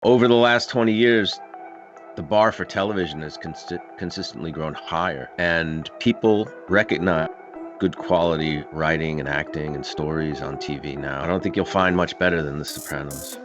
Over the last 20 years, the bar for television has consistently grown higher, and people recognize good quality writing and acting and stories on TV now. I don't think you'll find much better than The Sopranos.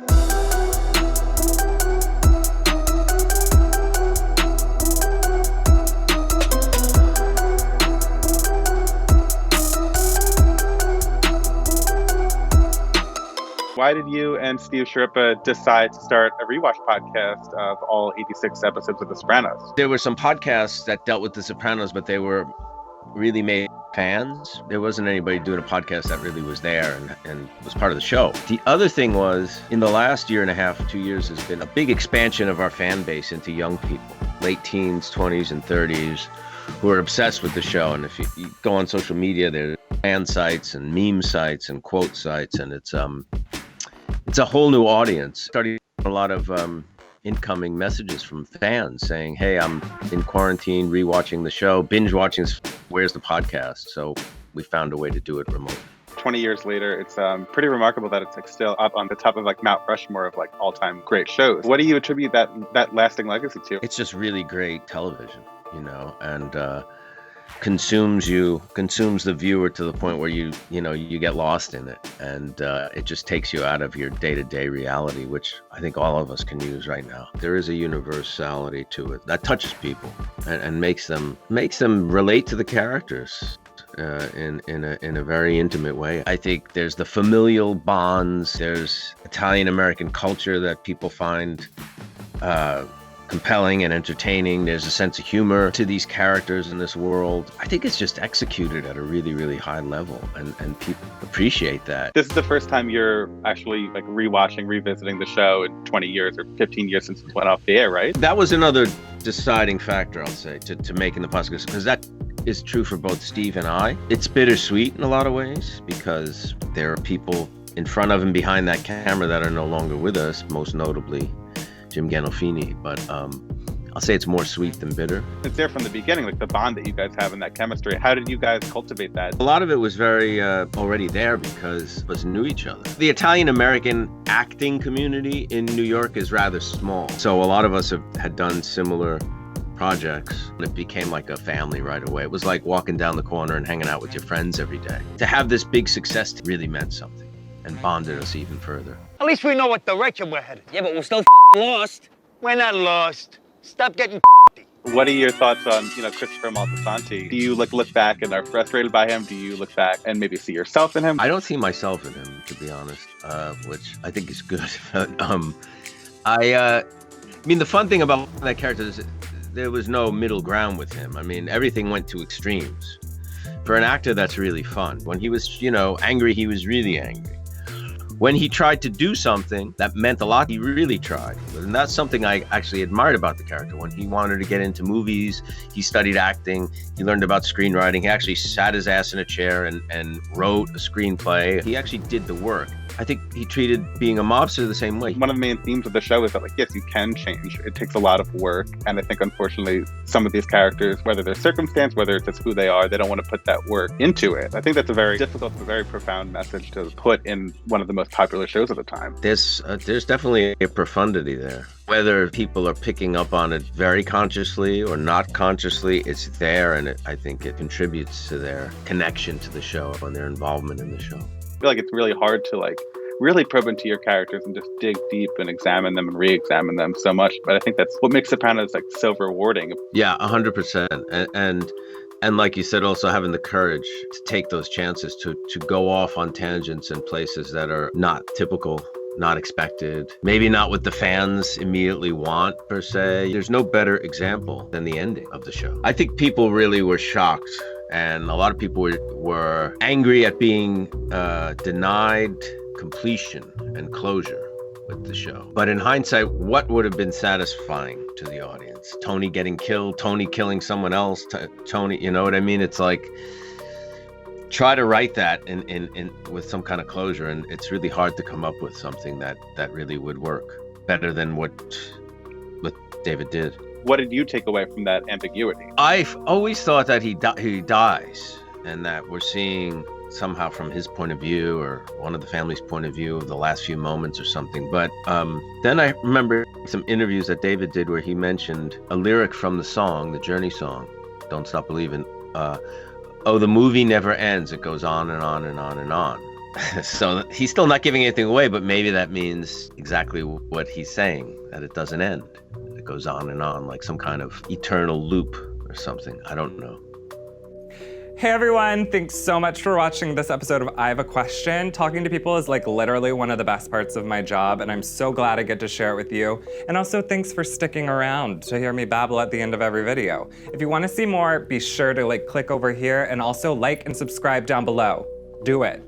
Why did you and Steve Schirripa decide to start a rewatch podcast of all 86 episodes of The Sopranos? There were some podcasts that dealt with The Sopranos, but they were really made fans. There wasn't anybody doing a podcast that really was there and was part of the show. The other thing was, in the last year and a half, 2 years, has been a big expansion of our fan base into young people, late teens, 20s, and 30s, who are obsessed with the show. And if you go on social media, there are fan sites and meme sites and quote sites, and it's a whole new audience. Starting a lot of incoming messages from fans saying, hey, I'm in quarantine, rewatching the show, binge watching, where's the podcast? So we found a way to do it remotely. 20 years later, it's pretty remarkable that it's still up on the top of Mount Rushmore of all-time great shows. What do you attribute that lasting legacy to? It's just really great television, and consumes the viewer to the point where you get lost in it, and it just takes you out of your day-to-day reality, which I think all of us can use right now. There is a universality to it that touches people and makes them relate to the characters in a very intimate way. I think there's the familial bonds, there's Italian American culture that people find compelling and entertaining. There's a sense of humor to these characters in this world. I think it's just executed at a really, really high level, and people appreciate that. This is the first time you're actually revisiting the show in 20 years or 15 years since it went off the air, right? That was another deciding factor, I'll say, to making the podcast, because that is true for both Steve and I. It's bittersweet in a lot of ways, because there are people in front of and behind that camera that are no longer with us, most notably Jim Gandolfini, but I'll say it's more sweet than bitter. It's there from the beginning, the bond that you guys have in that chemistry. How did you guys cultivate that? A lot of it was very already there because of us knew each other. The Italian-American acting community in New York is rather small, so a lot of us had done similar projects, and it became like a family right away. It was like walking down the corner and hanging out with your friends every day. To have this big success really meant something and bonded us even further. At least we know what direction we're headed. Yeah, but we're still lost. We're not lost. Stop getting What are your thoughts on, Christopher Moltisanti? Do you look back and are frustrated by him? Do you look back and maybe see yourself in him? I don't see myself in him, to be honest, which I think is good. The fun thing about that character is there was no middle ground with him. Everything went to extremes. For an actor, that's really fun. When he was, angry, he was really angry. When he tried to do something that meant a lot, he really tried. And that's something I actually admired about the character. When he wanted to get into movies, he studied acting, he learned about screenwriting, he actually sat his ass in a chair and wrote a screenplay. He actually did the work. I think he treated being a mobster the same way. One of the main themes of the show is that, yes, you can change. It takes a lot of work. And I think, unfortunately, some of these characters, whether their circumstance, whether it's just who they are, they don't want to put that work into it. I think that's a very difficult, but very profound message to put in one of the most popular shows at the time. There's definitely a profundity there. Whether people are picking up on it very consciously or not consciously, it's there, and I think it contributes to their connection to the show and their involvement in the show. I feel like it's really hard to really probe into your characters and just dig deep and examine them and re-examine them so much. But I think that's what makes Sopranos so rewarding. Yeah, 100%. And like you said, also having the courage to take those chances to go off on tangents in places that are not typical, not expected, maybe not what the fans immediately want per se. There's no better example than the ending of the show. I think people really were shocked, and a lot of people were angry at being denied completion and closure with the show. But in hindsight, what would have been satisfying to the audience? Tony getting killed, Tony killing someone else, Tony, you know what I mean? It's like, try to write that in with some kind of closure, and it's really hard to come up with something that really would work better than what David did. What did you take away from that ambiguity? I've always thought that he dies, and that we're seeing somehow from his point of view or one of the family's point of view of the last few moments or something. But then I remember some interviews that David did where he mentioned a lyric from the song, the Journey song, Don't Stop Believing. Oh, the movie never ends. It goes on and on and on and on. So he's still not giving anything away, but maybe that means exactly what he's saying, that it doesn't end. It goes on and on, like some kind of eternal loop or something. I don't know. Hey everyone, thanks so much for watching this episode of I Have a Question. Talking to people is like literally one of the best parts of my job, and I'm so glad I get to share it with you. And also thanks for sticking around to hear me babble at the end of every video. If you want to see more, be sure to click over here and also like and subscribe down below. Do it.